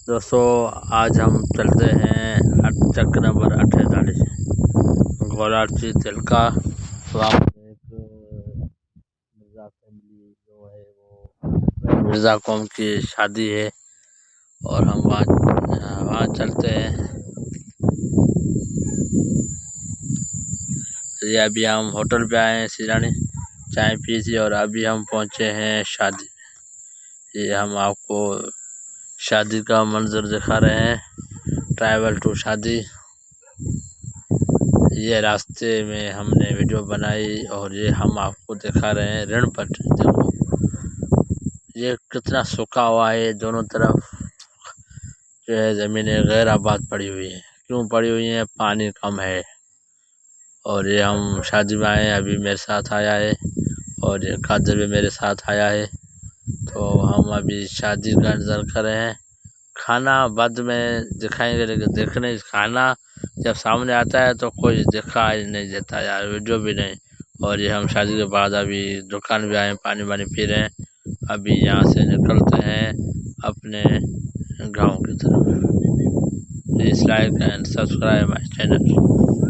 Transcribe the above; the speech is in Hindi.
दोस्तों, आज हम चलते हैं चक नंबर 48 गोलाची तिलका। तो आप एक मिर्ज़ा फैमिली जो है वो मिर्ज़ा कौम की शादी है और हम वहाँ चलते हैं। ये अभी हम होटल पे आए हैं, सिरानी चाय पी थी और अभी हम पहुँचे हैं शादी। ये हम आपको शादी का मंजर दिखा रहे हैं, ट्रैवल टू शादी। ये रास्ते में हमने वीडियो बनाई और ये हम आपको दिखा रहे हैं रणपट। देखो ये कितना सूखा हुआ है, दोनों तरफ जो है ज़मीनें गैर आबाद पड़ी हुई हैं। क्यों पड़ी हुई हैं? पानी कम है। और ये हम शादी में आए हैं, अभी मेरे साथ आया है और ये कादर भी मेरे साथ आया है। तो हम अभी शादी का इंतज़ार कर रहे हैं। खाना बाद में दिखाएंगे, लेकिन देखने खाना जब सामने आता है तो कोई दिखाई नहीं देता यार, वीडियो भी नहीं। और ये हम शादी के बाद अभी दुकान भी आए, पानी वानी पी रहे हैं। अभी यहाँ से निकलते हैं अपने गांव की तरफ। Please like and subscribe my channel.